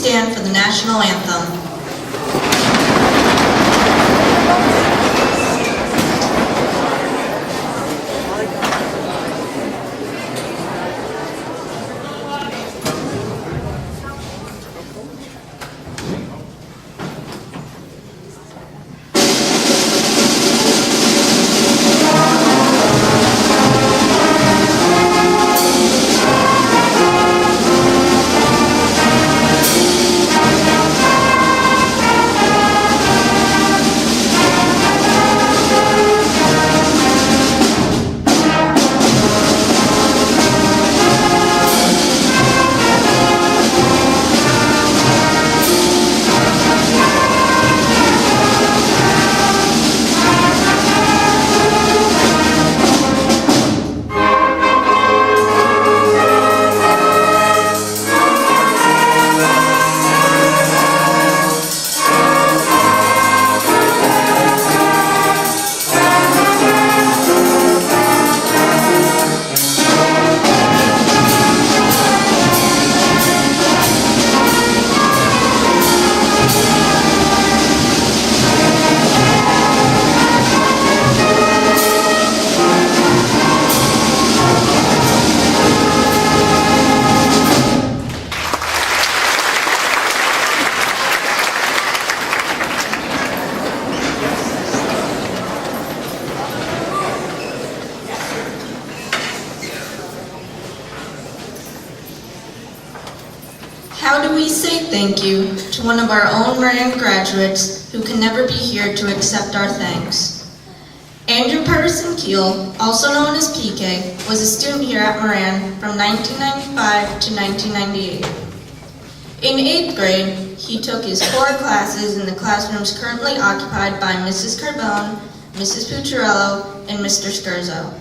stand for the national anthem. How do we say thank you to one of our own Moran graduates who can never be here to accept our thanks? Andrew Pedersen-Keel, also known as PK, was a student here at Moran from 1995 to 1998. In 8th grade, he took his core classes in the classrooms currently occupied by Mrs. Carbone, Mrs. Pucciarello, and Mr. Scherzo.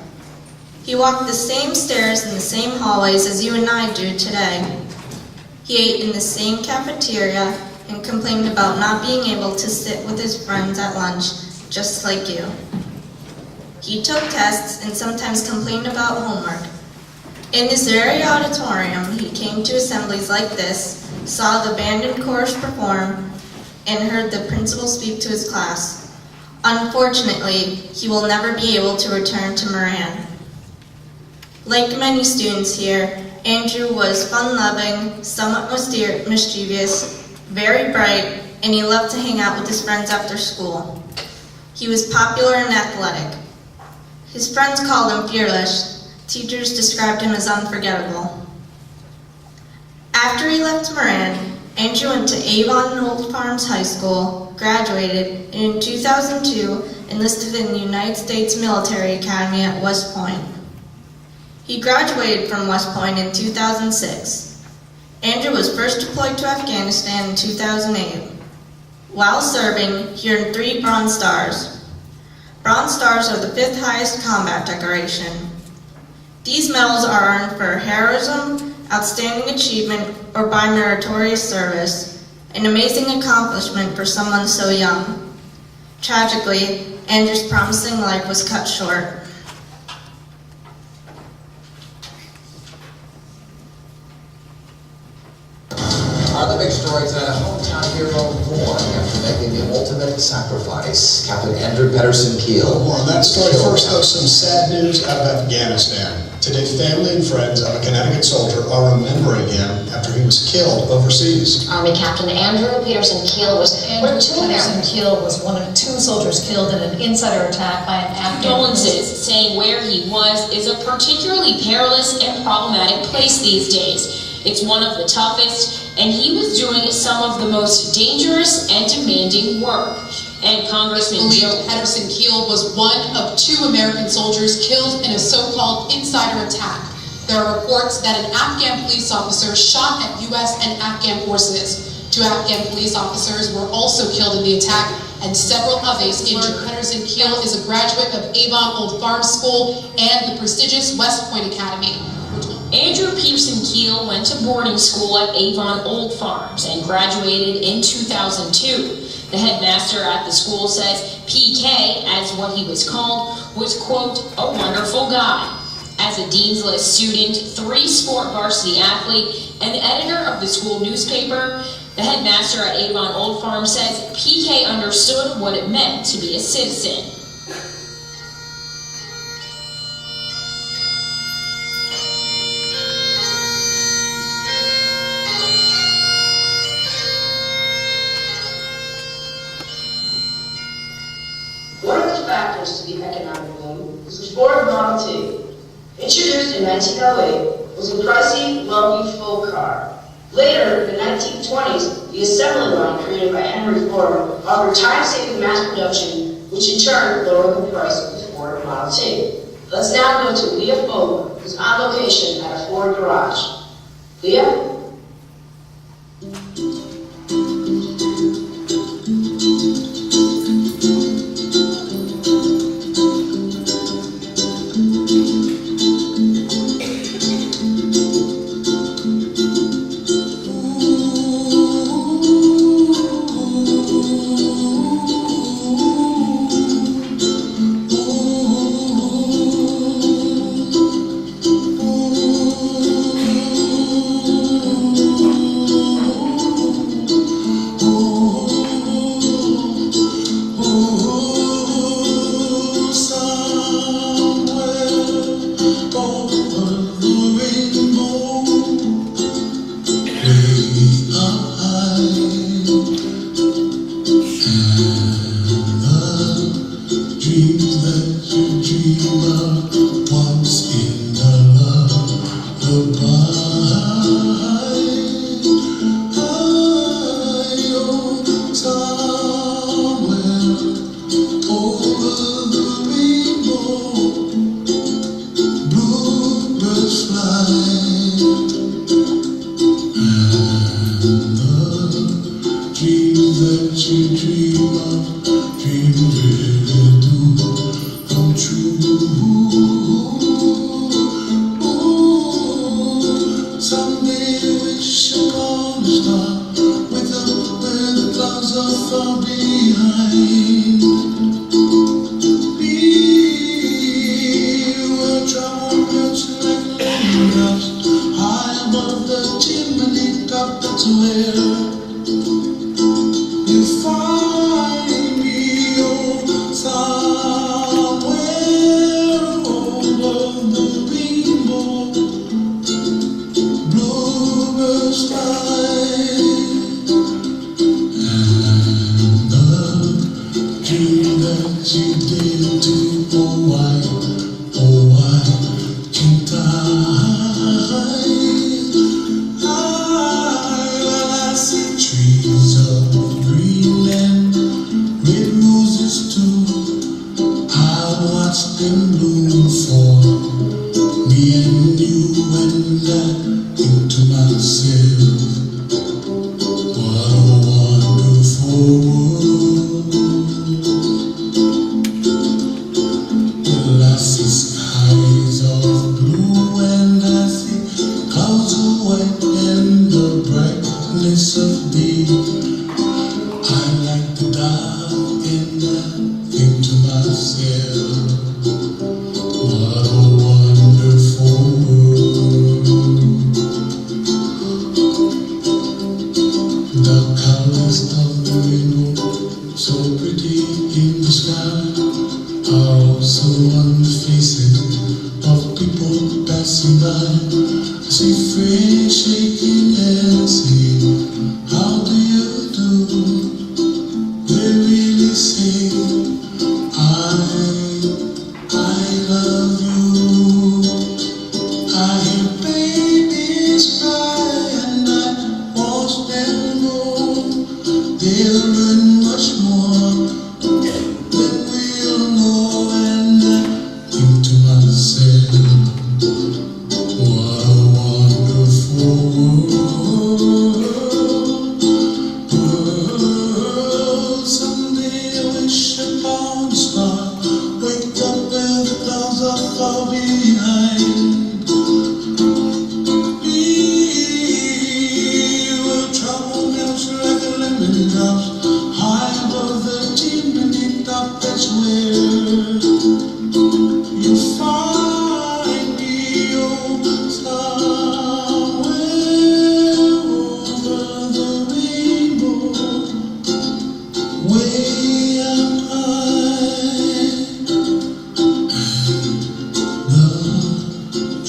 He walked the same stairs and the same hallways as you and I do today. He ate in the same cafeteria and complained about not being able to sit with his friends at lunch, just like you. He took tests and sometimes complained about homework. In this very auditorium, he came to assemblies like this, saw the band and chorus perform, and heard the principal speak to his class. Unfortunately, he will never be able to return to Moran. Like many students here, Andrew was fun-loving, somewhat mischievous, very bright, and he loved to hang out with his friends after school. He was popular and athletic. His friends called him fearless. Teachers described him as unforgettable. After he left Moran, Andrew went to Avon Old Farms High School, graduated, and in 2002 enlisted in the United States Military Academy at West Point. He graduated from West Point in 2006. Andrew was first deployed to Afghanistan in 2008. While serving, he earned 3 Bronze Stars. Bronze Stars are the 5th highest combat decoration. These medals are earned for heroism, outstanding achievement, or by meritorious service, an amazing accomplishment for someone so young. Tragically, Andrew's promising life was cut short. Our big story is a hometown hero born after making the ultimate sacrifice. Captain Andrew Pedersen-Keel. More on that story. First, though, some sad news out of Afghanistan. Today, family and friends of a Connecticut soldier are remembering him after he was killed overseas. Army Captain Andrew Pedersen-Keel was one of 2 Americans. Pedersen-Keel was one of 2 soldiers killed in an insider attack by an Afghan. Condolences, saying where he was is a particularly perilous and problematic place these days. It's one of the toughest, and he was doing some of the most dangerous and demanding work. And Congressman Pedersen-Keel was one of 2 American soldiers killed in a so-called insider attack. There are reports that an Afghan police officer shot at U.S. and Afghan forces. 2 Afghan police officers were also killed in the attack, and several others injured. Pedersen-Keel is a graduate of Avon Old Farms School and the prestigious West Point Academy. Andrew Pedersen-Keel went to boarding school at Avon Old Farms and graduated in 2002. The headmaster at the school says PK, as what he was called, was, quote, a wonderful guy. As a Dean's List student, 3-sport varsity athlete, and editor of the school newspaper, The headmaster at Avon Old Farm says PK understood what it meant to be a citizen. One of the factors to the economic boom was the Ford Model T. Introduced in 1908, was a pricey, lumpy, full car. Later, in the 1920s, the assembly line created by Henry Ford offered time-saving mass production, which in turn lowered the price of the Ford Model T. Let's now go to Leah Fogler, who's on location at a Ford garage. Leah?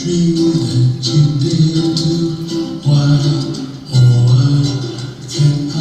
dream that you did too. Why, oh why can't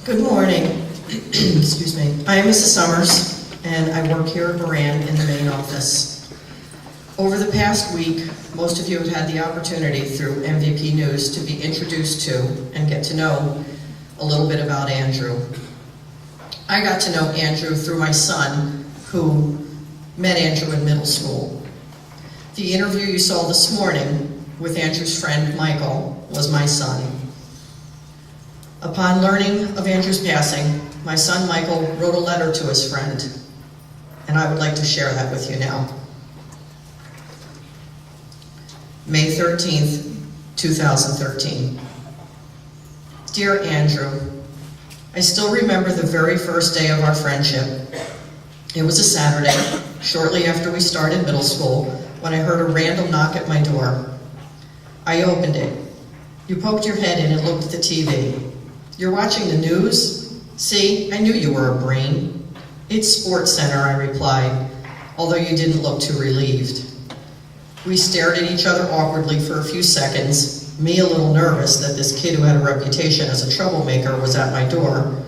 Good morning. Excuse me. I am Mrs. Summers, and I work here at Moran in the main office. Over the past week, most of you have had the opportunity through MVP News to be introduced to and get to know a little bit about Andrew. I got to know Andrew through my son, who met Andrew in middle school. The interview you saw this morning with Andrew's friend Michael was my son. Upon learning of Andrew's passing, my son Michael wrote a letter to his friend, and I would like to share that with you now. May 13th, 2013. Dear Andrew, I still remember the very first day of our friendship. It was a Saturday, shortly after we started middle school, when I heard a random knock at my door. I opened it. You poked your head in and looked at the TV. You're watching the news? See, I knew you were a brain. It's Sports Center, I replied, although you didn't look too relieved. We stared at each other awkwardly for a few seconds, me a little nervous that this kid who had a reputation as a troublemaker was at my door,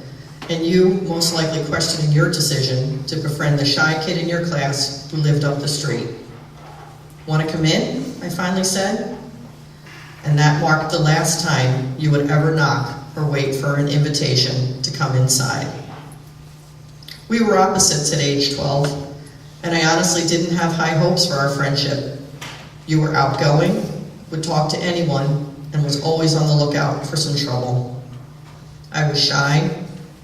and you most likely questioning your decision to befriend the shy kid in your class who lived up the street. Want to come in? I finally said. And that marked the last time you would ever knock or wait for an invitation to come inside. We were opposites at age 12, and I honestly didn't have high hopes for our friendship. You were outgoing, would talk to anyone, and was always on the lookout for some trouble. I was shy,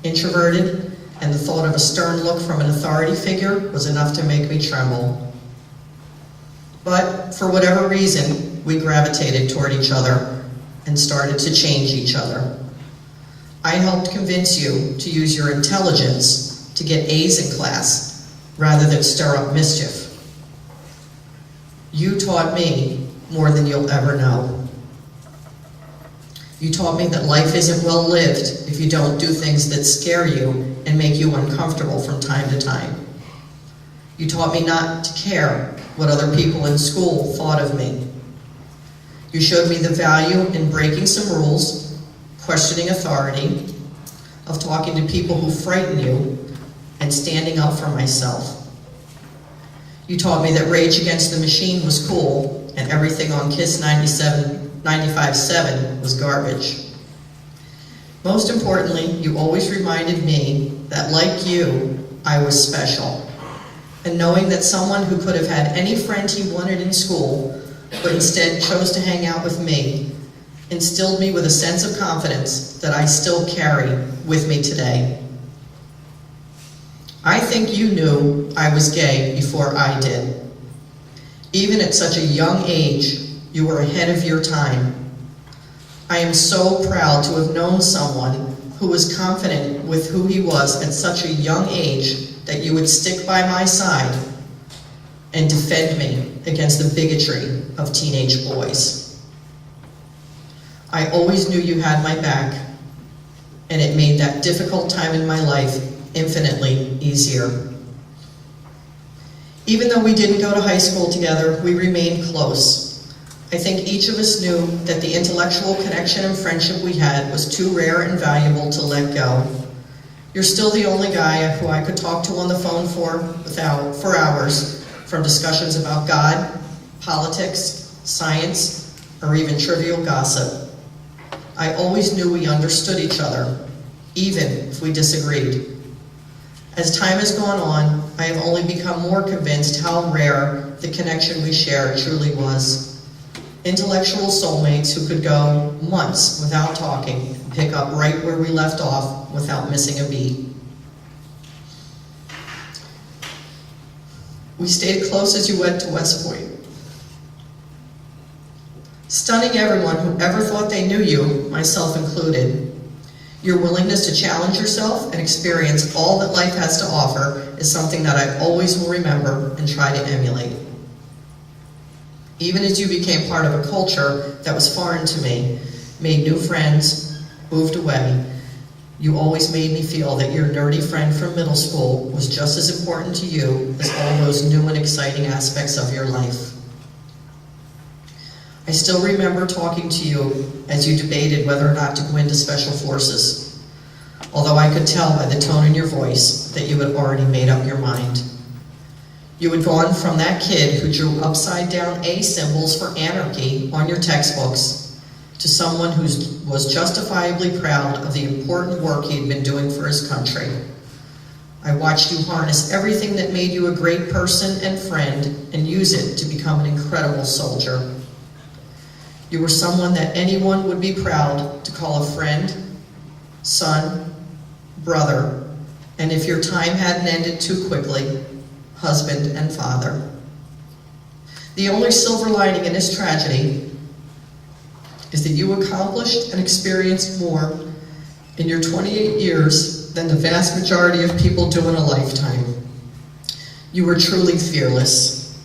introverted, and the thought of a stern look from an authority figure was enough to make me tremble. But for whatever reason, we gravitated toward each other and started to change each other. I helped convince you to use your intelligence to get A's in class rather than stir up mischief. You taught me more than you'll ever know. You taught me that life isn't well lived if you don't do things that scare you and make you uncomfortable from time to time. You taught me not to care what other people in school thought of me. You showed me the value in breaking some rules, questioning authority, of talking to people who frighten you, and standing up for myself. You taught me that Rage Against the Machine was cool, and everything on Kiss 95.7 was garbage. Most importantly, you always reminded me that, like you, I was special. And knowing that someone who could have had any friend he wanted in school, but instead chose to hang out with me, instilled me with a sense of confidence that I still carry with me today. I think you knew I was gay before I did. Even at such a young age, you were ahead of your time. I am so proud to have known someone who was confident with who he was at such a young age that you would stick by my side and defend me against the bigotry of teenage boys. I always knew you had my back, and it made that difficult time in my life infinitely easier. Even though we didn't go to high school together, we remained close. I think each of us knew that the intellectual connection and friendship we had was too rare and valuable to let go. You're still the only guy who I could talk to on the phone for hours, from discussions about God, politics, science, or even trivial gossip. I always knew we understood each other, even if we disagreed. As time has gone on, I have only become more convinced how rare the connection we shared truly was. Intellectual soulmates who could go months without talking and pick up right where we left off without missing a beat. We stayed close as you went to West Point. Stunning everyone who ever thought they knew you, myself included. Your willingness to challenge yourself and experience all that life has to offer is something that I always will remember and try to emulate. Even as you became part of a culture that was foreign to me, made new friends, moved away, you always made me feel that your nerdy friend from middle school was just as important to you as all those new and exciting aspects of your life. I still remember talking to you as you debated whether or not to go into Special Forces, although I could tell by the tone in your voice that you had already made up your mind. You had gone from that kid who drew upside-down A symbols for anarchy on your textbooks to someone who was justifiably proud of the important work he had been doing for his country. I watched you harness everything that made you a great person and friend and use it to become an incredible soldier. You were someone that anyone would be proud to call a friend, son, brother, and if your time hadn't ended too quickly, husband and father. The only silver lining in this tragedy is that you accomplished and experienced more in your 28 years than the vast majority of people do in a lifetime. You were truly fearless,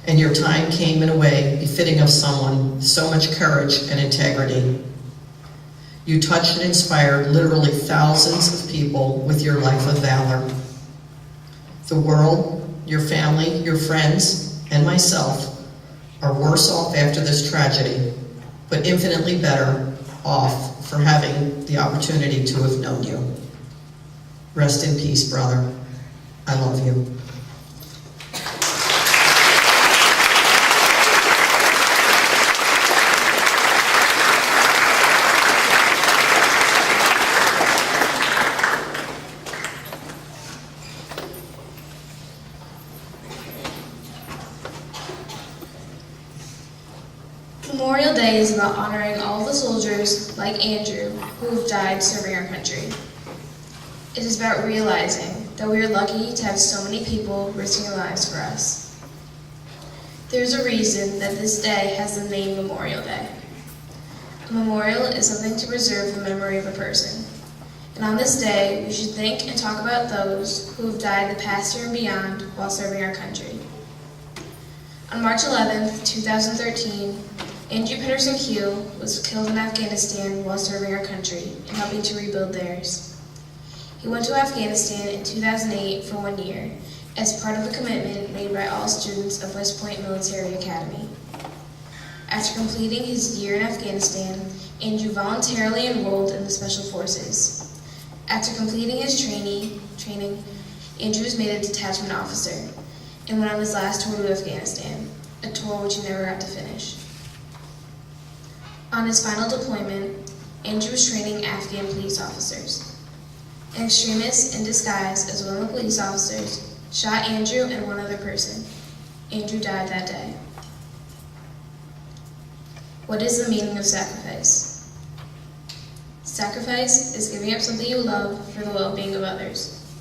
and your time came in a way befitting of someone with so much courage and integrity. You touched and inspired literally thousands of people with your life of valor. The world, your family, your friends, and myself are worse off after this tragedy, but infinitely better off for having the opportunity to have known you. Rest in peace, brother. I love you. Memorial Day is about honoring all the soldiers, like Andrew, who have died serving our country. It is about realizing that we are lucky to have so many people risking their lives for us. There's a reason that this day has the name Memorial Day. A memorial is something to preserve the memory of a person. And on this day, we should think and talk about those who have died the past year and beyond while serving our country. On March 11th, 2013, Andrew Pedersen-Keel was killed in Afghanistan while serving our country and helping to rebuild theirs. He went to Afghanistan in 2008 for 1 year as part of a commitment made by all students of West Point Military Academy. After completing his year in Afghanistan, Andrew voluntarily enrolled in the Special Forces. After completing his training, Andrew was made a detachment officer and went on his last tour to Afghanistan, a tour which he never got to finish. On his final deployment, Andrew was training Afghan police officers. An extremist in disguise as one of the police officers shot Andrew and one other person. Andrew died that day. What is the meaning of sacrifice? Sacrifice is giving up something you love for the well-being of others.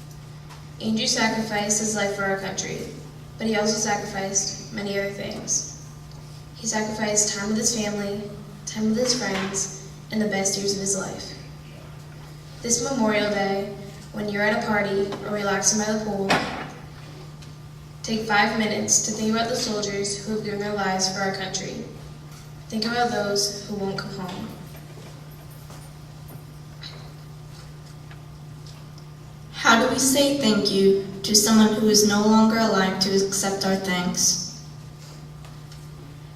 Andrew sacrificed his life for our country, but he also sacrificed many other things. He sacrificed time with his family, time with his friends, and the best years of his life. This Memorial Day, when you're at a party or relaxing by the pool, take 5 minutes to think about the soldiers who have given their lives for our country. Think about those who won't come home. How do we say thank you to someone who is no longer alive to accept our thanks?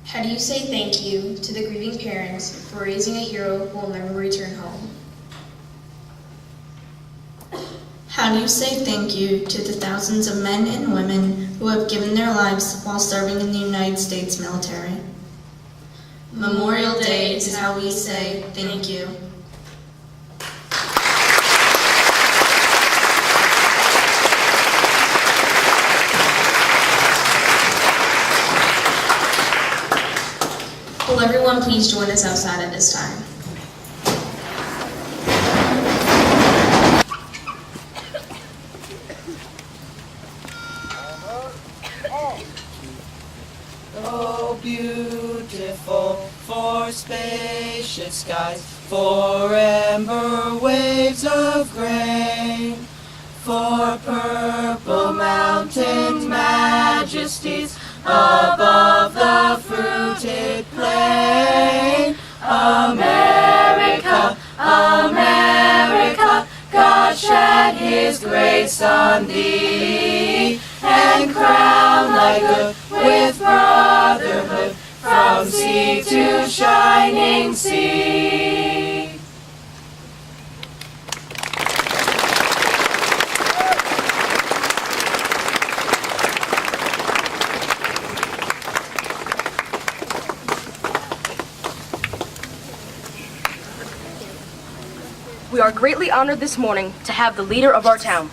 How do you say thank you to the grieving parents for raising a hero who will never return home? How do you say thank you to the thousands of men and women who have given their lives while serving in the United States military? Memorial Day is how we say thank you. Will everyone please join us outside at this time? spacious skies, for amber waves of grain, for purple mountain majesties above the fruited plain. America, America, God shed his grace on thee, and crown thy good with brotherhood from sea to shining sea. We are greatly honored this morning to have the leader of our town.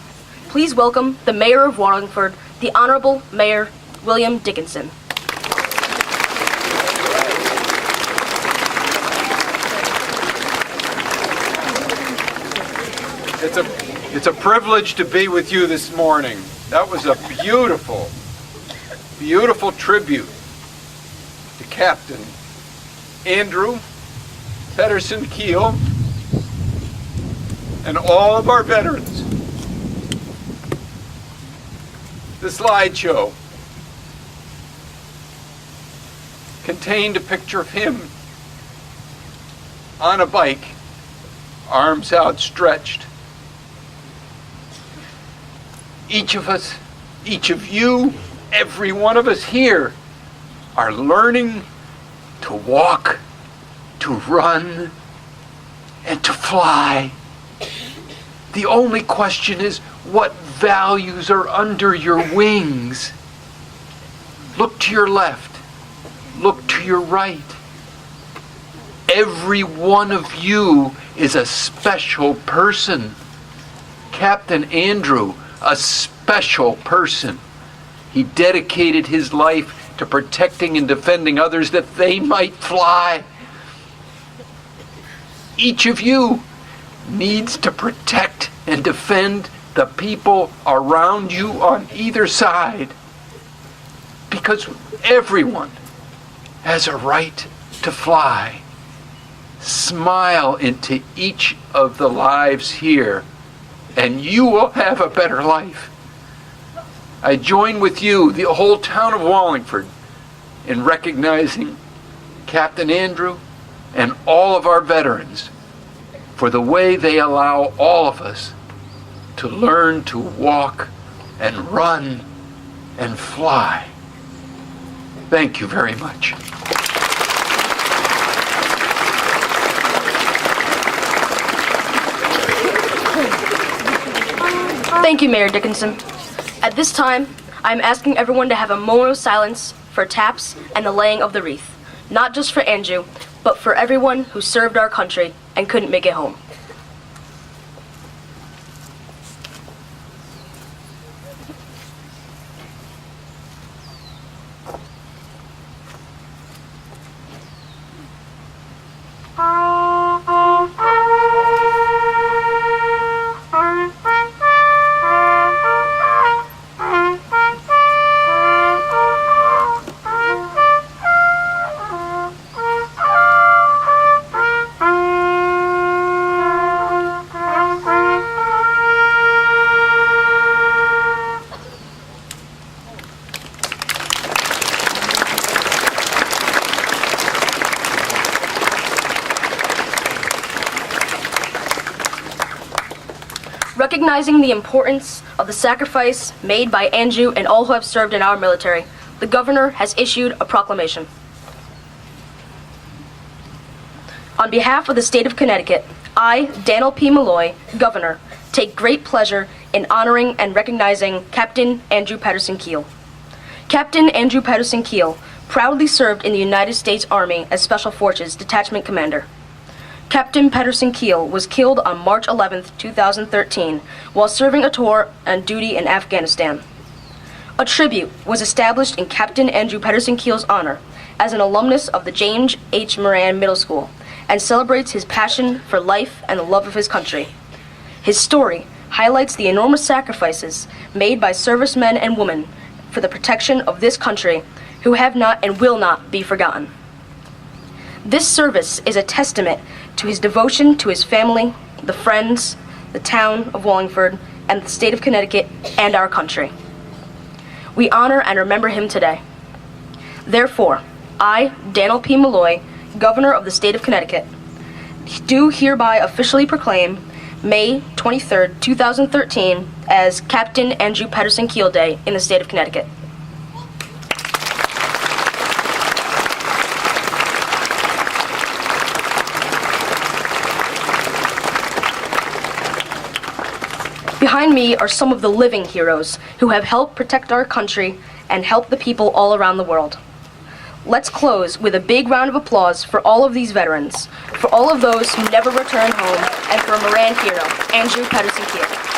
Please welcome the Mayor of Wallingford, the Honorable Mayor William Dickinson. It's a privilege to be with you this morning. That was a beautiful, beautiful tribute to Captain Andrew Pedersen-Keel and all of our veterans. The slideshow contained a picture of him on a bike, arms outstretched. Each of us, each of you, every one of us here are learning to walk, to run, and to fly. The only question is, what values are under your wings? Look to your left. Look to your right. Every one of you is a special person. Captain Andrew, a special person. He dedicated his life to protecting and defending others that they might fly. Each of you needs to protect and defend the people around you on either side, because everyone has a right to fly. Smile into each of the lives here, and you will have a better life. I join with you, the whole town of Wallingford, in recognizing Captain Andrew and all of our veterans for the way they allow all of us to learn to walk and run and fly. Thank you very much. Thank you, Mayor Dickinson. At this time, I'm asking everyone to have a moment of silence for taps and the laying of the wreath, not just for Andrew, but for everyone who served our country and couldn't make it home. Recognizing the importance of the sacrifice made by Andrew and all who have served in our military, the governor has issued a proclamation. On behalf of the state of Connecticut, I, Daniel P. Malloy, Governor, take great pleasure in honoring and recognizing Captain Andrew Pedersen-Keel. Captain Andrew Pedersen-Keel proudly served in the United States Army as Special Forces Detachment Commander. Captain Pedersen-Keel was killed on March 11, 2013, while serving a tour on duty in Afghanistan. A tribute was established in Captain Andrew Pedersen-Keel's honor as an alumnus of the James H. Moran Middle School and celebrates his passion for life and the love of his country. His story highlights the enormous sacrifices made by servicemen and women for the protection of this country who have not and will not be forgotten. This service is a testament to his devotion to his family, the friends, the town of Wallingford, and the state of Connecticut, and our country. We honor and remember him today. Therefore, I, Daniel P. Malloy, Governor of the state of Connecticut, do hereby officially proclaim May 23rd, 2013 as Captain Andrew Pedersen-Keel Day in the state of Connecticut. Behind me are some of the living heroes who have helped protect our country and help the people all around the world. Let's close with a big round of applause for all of these veterans, for all of those who never returned home, and for a Moran hero, Andrew Pedersen-Keel.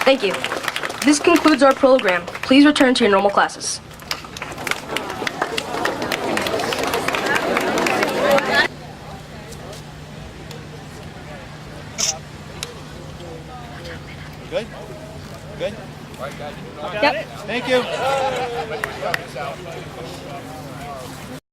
Thank you. This concludes our program. Please return to your normal classes. Good? Good? Yep. Thank you.